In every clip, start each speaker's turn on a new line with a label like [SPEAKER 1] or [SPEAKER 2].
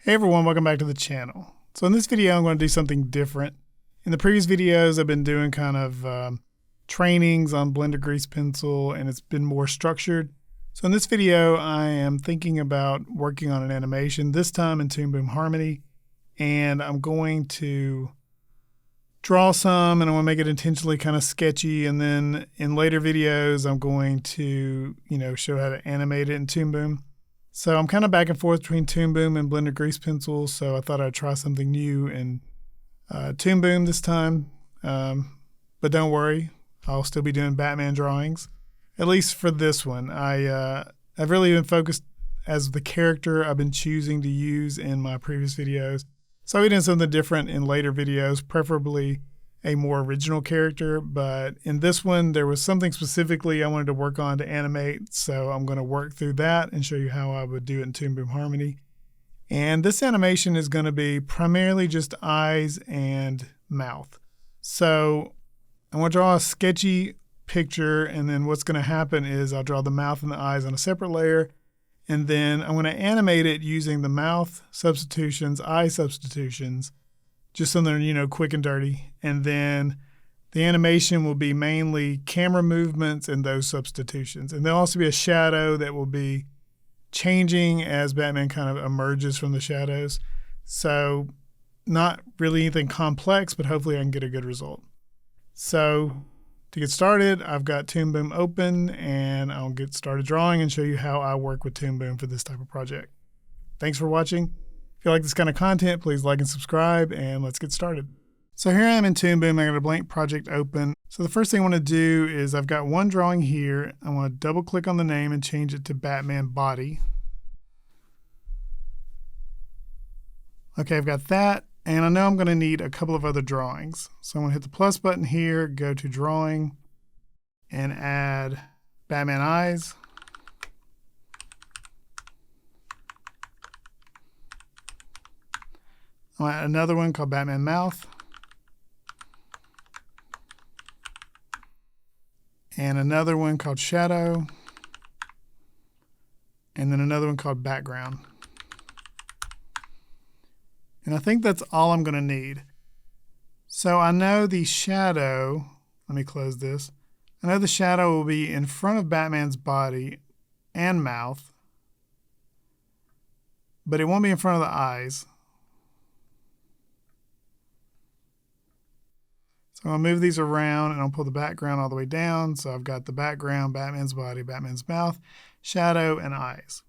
[SPEAKER 1] Hey everyone, welcome back to the channel. So in this video, I'm going to do something different. In the previous videos, I've been doing kind of trainings on Blender Grease Pencil, and it's been more structured. So in this video, I am thinking about working on an animation, this time in Toon Boom Harmony, and I'm going to draw some, and I want to make it intentionally kind of sketchy, and then in later videos, I'm going to, show how to animate it in Toon Boom. So I'm kind of back and forth between Toon Boom and Blender Grease Pencil, so I thought I'd try something new in Toon Boom this time. But don't worry, I'll still be doing Batman drawings, at least for this one. I've really been focused as the character I've been choosing to use in my previous videos. So I'll be doing something different in later videos, preferably a more original character, but in this one there was something specifically I wanted to work on to animate, so I'm going to work through that and show you how I would do it in Toon Boom Harmony. And this animation is going to be primarily just eyes and mouth. So I want to draw a sketchy picture, and then what's going to happen is I'll draw the mouth and the eyes on a separate layer, and then I'm going to animate it using the mouth substitutions, eye substitutions, just something, quick and dirty. And then the animation will be mainly camera movements and those substitutions. And there'll also be a shadow that will be changing as Batman kind of emerges from the shadows. So not really anything complex, but hopefully I can get a good result. So to get started, I've got Toon Boom open, and I'll get started drawing and show you how I work with Toon Boom for this type of project. Thanks for watching. If you like this kind of content, please like and subscribe, and let's get started. So here I am in Toon Boom. I got a blank project open. So the first thing I want to do is I've got one drawing here. I want to double click on the name and change it to Batman Body. Okay, I've got that, and I know I'm going to need a couple of other drawings. So I'm going to hit the plus button here, go to drawing, and add Batman eyes. I'll add another one called Batman Mouth. And another one called Shadow. And then another one called Background. And I think that's all I'm going to need. So I know the shadow, let me close this. I know the shadow will be in front of Batman's body and mouth, but it won't be in front of the eyes. So I'll move these around, and I'll pull the background all the way down. So I've got the background, Batman's body, Batman's mouth, shadow, and eyes.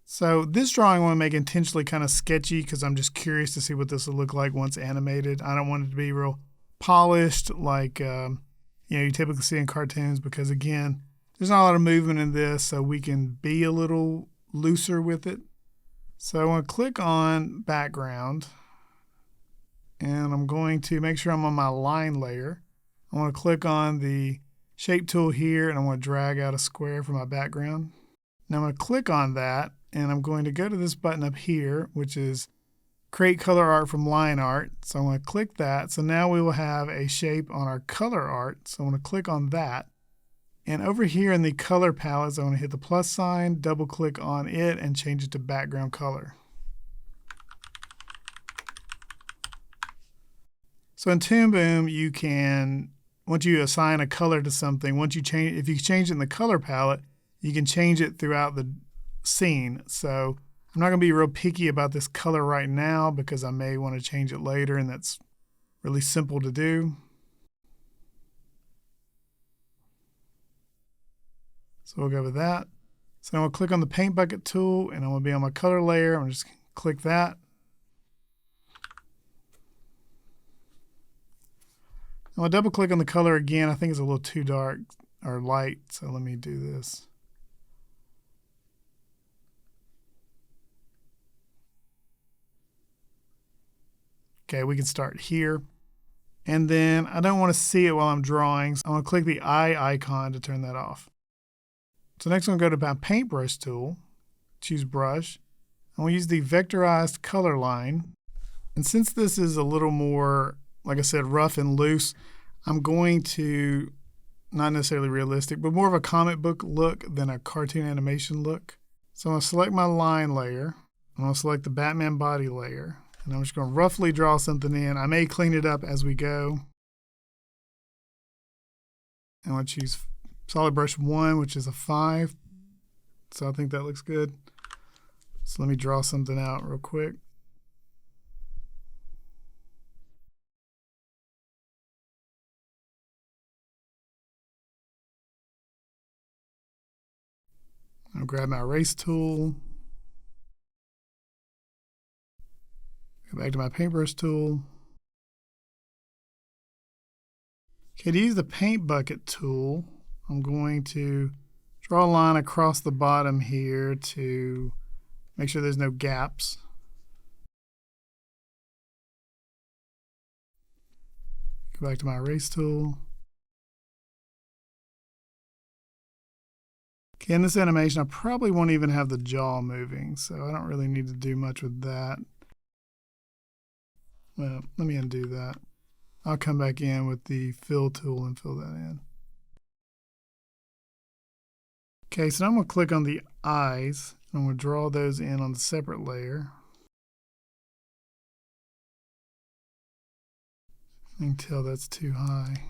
[SPEAKER 1] So this drawing I want to make intentionally kind of sketchy because I'm just curious to see what this will look like once animated. I don't want it to be real polished like you typically see in cartoons, because again, there's not a lot of movement in this, so we can be a little looser with it. So I want to click on background, and I'm going to make sure I'm on my line layer. I want to click on the shape tool here, and I want to drag out a square for my background. Now I'm going to click on that, and I'm going to go to this button up here, which is Create Color Art from Line Art. So I'm going to click that. So now we will have a shape on our color art. So I'm going to click on that. And over here in the color palettes, I want to hit the plus sign, double click on it, and change it to background color. So in Toon Boom, you can, once you assign a color to something, if you change it in the color palette, you can change it throughout the scene. So I'm not going to be real picky about this color right now because I may want to change it later, and that's really simple to do. So we'll go with that. So I'm going to click on the paint bucket tool, and I'm going to be on my color layer. I'm going to just click that. I'm going to double click on the color again. I think it's a little too dark or light, so let me do this. Okay, we can start here. And then I don't want to see it while I'm drawing, so I'm going to click the eye icon to turn that off. So next I'm going to go to my paintbrush tool, choose brush. I'm going to use the vectorized color line. And since this is a little more, like I said, rough and loose, I'm going to, not necessarily realistic, but more of a comic book look than a cartoon animation look. So I'm going to select my line layer. I'm going to select the Batman body layer. And I'm just going to roughly draw something in. I may clean it up as we go. I'm going to choose solid brush 1, which is a 5. So I think that looks good. So let me draw something out real quick. I'll grab my erase tool. Go back to my paintbrush tool. Okay, to use the paint bucket tool, I'm going to draw a line across the bottom here to make sure there's no gaps. Go back to my erase tool. Okay, in this animation, I probably won't even have the jaw moving, so I don't really need to do much with that. Well, let me undo that. I'll come back in with the fill tool and fill that in. Okay, so now I'm going to click on the eyes. I'm going to draw those in on the separate layer. Until that's too high.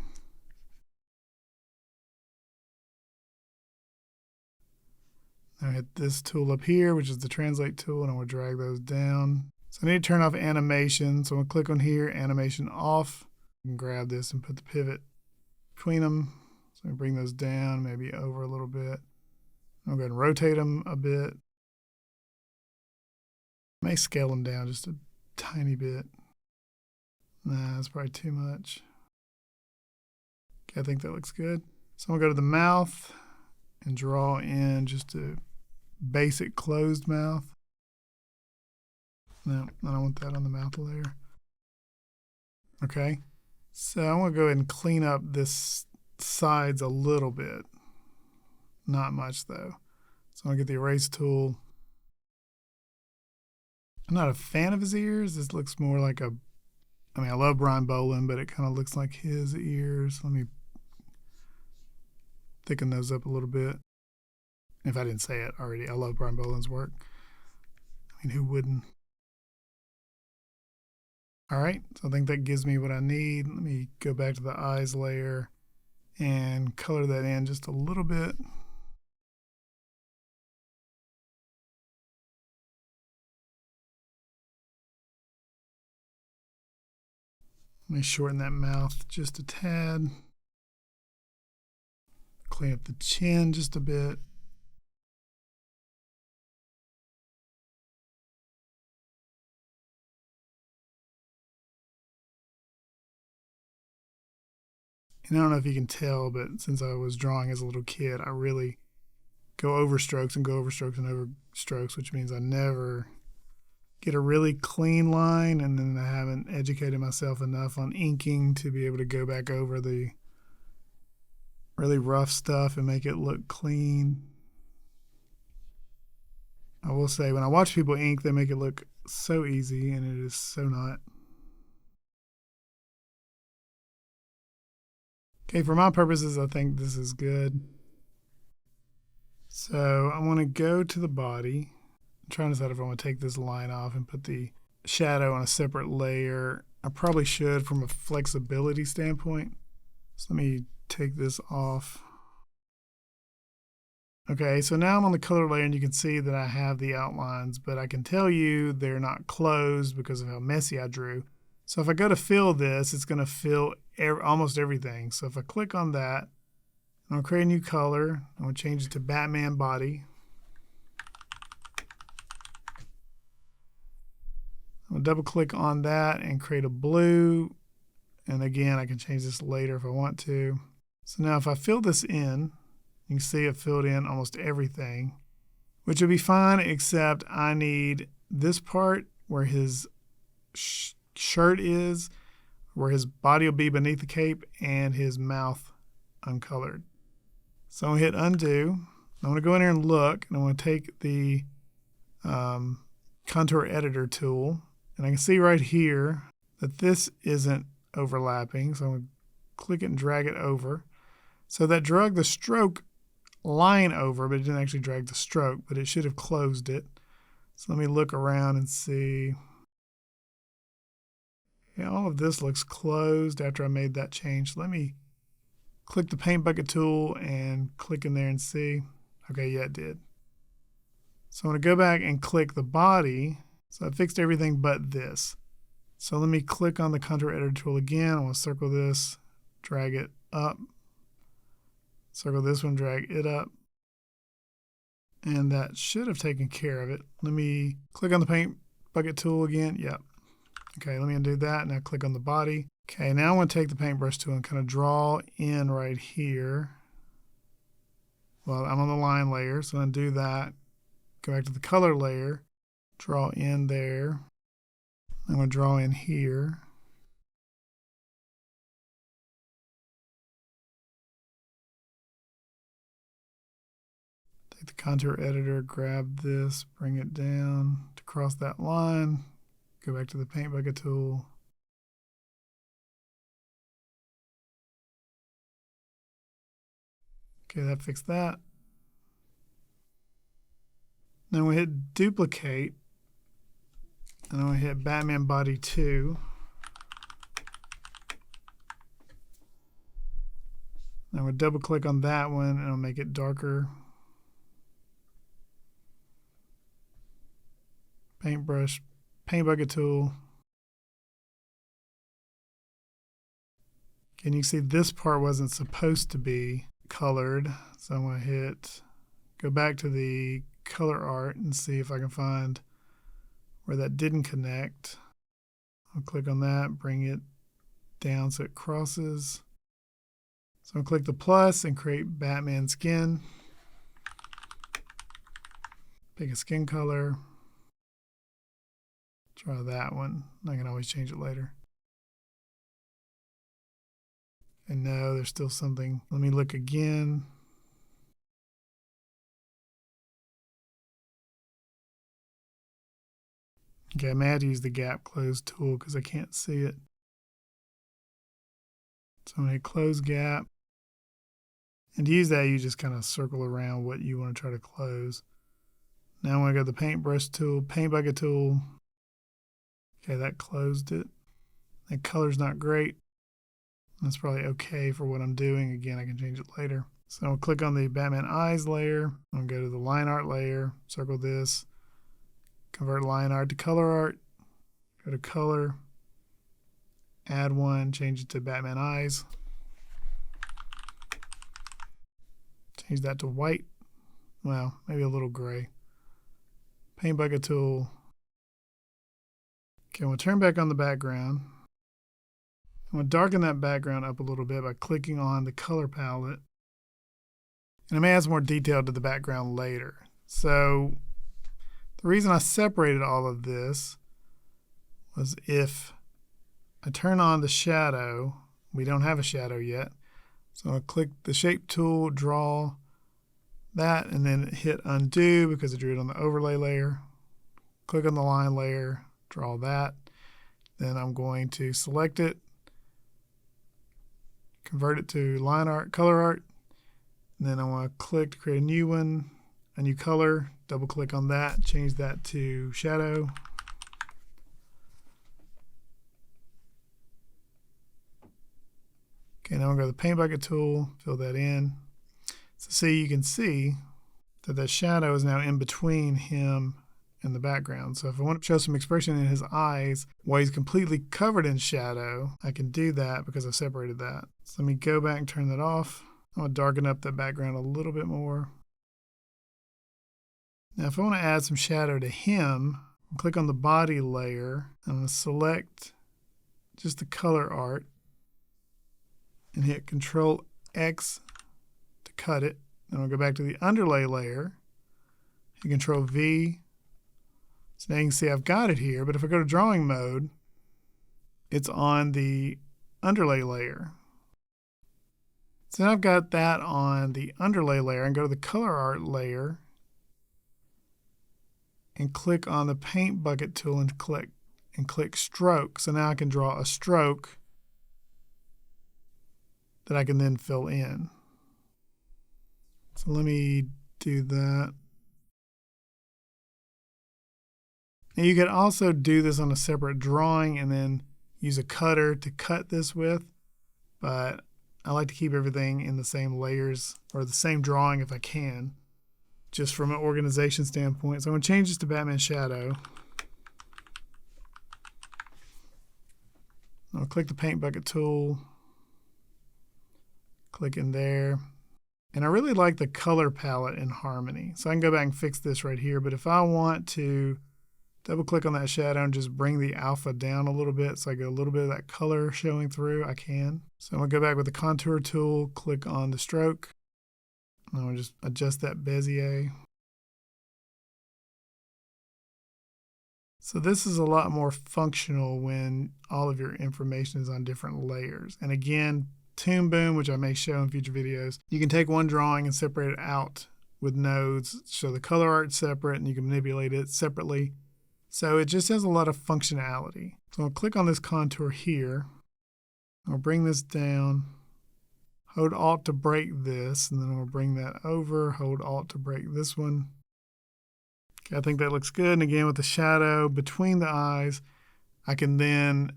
[SPEAKER 1] I hit this tool up here, which is the translate tool, and I'm going to drag those down. So I need to turn off animation. So I'm going to click on here, animation off. I can grab this and put the pivot between them. So I bring those down, maybe over a little bit. I'll go ahead and rotate them a bit. I may scale them down just a tiny bit. Nah, that's probably too much. Okay, I think that looks good. So I'm going to go to the mouth and draw in just a basic closed mouth. No, I don't want that on the mouth layer. Okay, so I'm going to go ahead and clean up this sides a little bit. Not much though. So I'm going to get the erase tool. I'm not a fan of his ears. This looks more like a, I mean, I love Brian Bolin, but it kind of looks like his ears. Let me thicken those up a little bit. If I didn't say it already, I love Brian Bolin's work. I mean, who wouldn't? All right, so I think that gives me what I need. Let me go back to the eyes layer and color that in just a little bit. Let me shorten that mouth just a tad. Clean up the chin just a bit. And I don't know if you can tell, but since I was drawing as a little kid, I really go over strokes and go over strokes and over strokes, which means I never get a really clean line, and then I haven't educated myself enough on inking to be able to go back over the really rough stuff and make it look clean. I will say, when I watch people ink, they make it look so easy, and it is so not. Okay, for my purposes, I think this is good. So I want to go to the body. I'm trying to decide if I want to take this line off and put the shadow on a separate layer. I probably should from a flexibility standpoint. So let me take this off. Okay, so now I'm on the color layer, and you can see that I have the outlines, but I can tell you they're not closed because of how messy I drew. So if I go to fill this, it's going to fill almost everything. So if I click on that, I'm going to create a new color. I'm going to change it to Batman body. I'm going to double click on that and create a blue. And again, I can change this later if I want to. So now if I fill this in, you can see it filled in almost everything, which would be fine, except I need this part where his shirt is, where his body will be beneath the cape, and his mouth uncolored. So I'm going to hit undo. I'm going to go in here and look, and I'm going to take the contour editor tool, and I can see right here that this isn't overlapping, so I'm going to click it and drag it over. So that dragged the stroke line over, but it didn't actually drag the stroke, but it should have closed it. So let me look around and see. Yeah, all of this looks closed after I made that change. So let me click the paint bucket tool and click in there and see. Okay, yeah, it did. So I'm going to go back and click the body. So I fixed everything but this. So let me click on the contour editor tool again. I want to circle this, drag it up. Circle this one, drag it up. And that should have taken care of it. Let me click on the paint bucket tool again. Yep. Okay, let me undo that. Now click on the body. Okay, now I want to take the paintbrush tool and kind of draw in right here. Well, I'm on the line layer, so undo that. Go back to the color layer, draw in there. I'm going to draw in here. Take the contour editor, grab this, bring it down to cross that line. Go back to the paint bucket tool. Okay, that fixed that. Then we hit duplicate, and I'm going to hit Batman Body 2. Now we'll double click on that one and I'll make it darker. Paintbrush, paint bucket tool. And you see this part wasn't supposed to be colored. So I'm going to go back to the color art and see if I can find where that didn't connect. I'll click on that, bring it down so it crosses. So I'll click the plus and create Batman skin. Pick a skin color. Try that one. I can always change it later. And no, there's still something. Let me look again. Okay, I may have to use the gap close tool because I can't see it. So I'm going to hit close gap. And to use that, you just kind of circle around what you want to try to close. Now I'm going to go to the paintbrush tool, paint bucket tool. Okay, that closed it. That color's not great. That's probably okay for what I'm doing. Again, I can change it later. So I'll click on the Batman eyes layer. I'm going to go to the line art layer, circle this, convert line art to color art, go to color, add one, change it to Batman eyes. Change that to white. Well, maybe a little gray. Paint bucket tool. Okay, we'll turn back on the background. I'm going to darken that background up a little bit by clicking on the color palette. And I may add some more detail to the background later. So the reason I separated all of this was if I turn on the shadow, we don't have a shadow yet. So I'll click the shape tool, draw that, and then hit undo because I drew it on the overlay layer. Click on the line layer, draw that. Then I'm going to select it, convert it to line art, color art. And then I want to click to create a new one, a new color, double click on that, change that to shadow. Okay, now I'm going to go to the paint bucket tool, fill that in. So see, you can see that the shadow is now in between him and the background. So if I want to show some expression in his eyes while he's completely covered in shadow, I can do that because I've separated that. So let me go back and turn that off. I'm going to darken up the background a little bit more. Now if I want to add some shadow to him, I'll click on the body layer. I'm going to select just the color art and hit Control X to cut it. Then I'll go back to the underlay layer, hit Control V. So now you can see I've got it here, but if I go to drawing mode, it's on the underlay layer. So now I've got that on the underlay layer, and go to the color art layer and click on the paint bucket tool and click stroke. So now I can draw a stroke that I can then fill in. So let me do that. Now you could also do this on a separate drawing and then use a cutter to cut this with, but I like to keep everything in the same layers or the same drawing if I can, just from an organization standpoint. So I'm going to change this to Batman Shadow. I'll click the paint bucket tool, click in there. And I really like the color palette in Harmony. So I can go back and fix this right here. But if I want to double click on that shadow and just bring the alpha down a little bit so I get a little bit of that color showing through, I can. So I'm going to go back with the contour tool, click on the stroke. And I'm going to just adjust that Bezier. So this is a lot more functional when all of your information is on different layers. And again, Toon Boom, which I may show in future videos, you can take one drawing and separate it out with nodes. So the color art's separate and you can manipulate it separately. So it just has a lot of functionality. So I'll click on this contour here. I'll bring this down, hold Alt to break this, and then I'll bring that over, hold Alt to break this one. Okay, I think that looks good. And again, with the shadow between the eyes, I can then,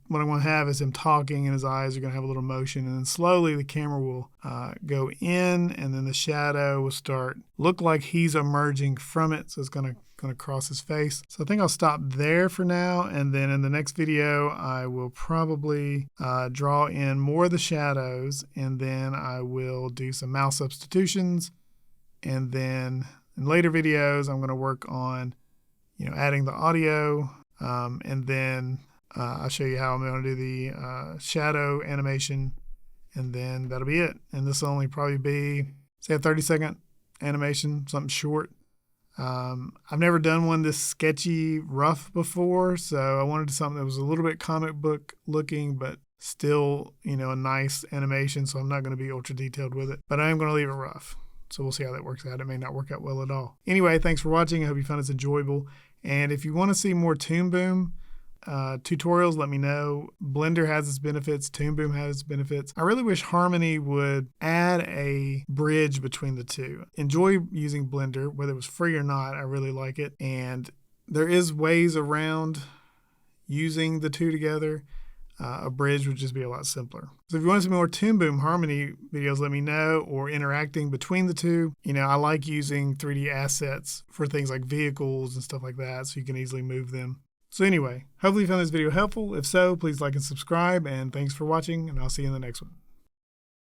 [SPEAKER 1] what I want to have is him talking and his eyes are going to have a little motion. And then slowly the camera will go in and then the shadow will look like he's emerging from it. So it's going to cross his face. So I think I'll stop there for now. And then in the next video, I will probably draw in more of the shadows. And then I will do some mouse substitutions. And then in later videos, I'm going to work on, adding the audio. And then I'll show you how I'm going to do the shadow animation, and then that'll be it. And this will only probably be, say, a 30-second animation, something short. I've never done one this sketchy rough before, so I wanted something that was a little bit comic book looking, but still, a nice animation, so I'm not going to be ultra detailed with it. But I am going to leave it rough. So we'll see how that works out. It may not work out well at all. Anyway, thanks for watching. I hope you found this enjoyable. And if you want to see more Toon Boom tutorials, let me know. Blender has its benefits. Toon Boom has its benefits. I really wish Harmony would add a bridge between the two. Enjoy using Blender, whether it was free or not. I really like it. And there is ways around using the two together. A bridge would just be a lot simpler. So if you want to see more Toon Boom Harmony videos, let me know, or interacting between the two. I like using 3D assets for things like vehicles and stuff like that, so you can easily move them. So anyway, hopefully you found this video helpful. If so, please like and subscribe, and thanks for watching, and I'll see you in the next one.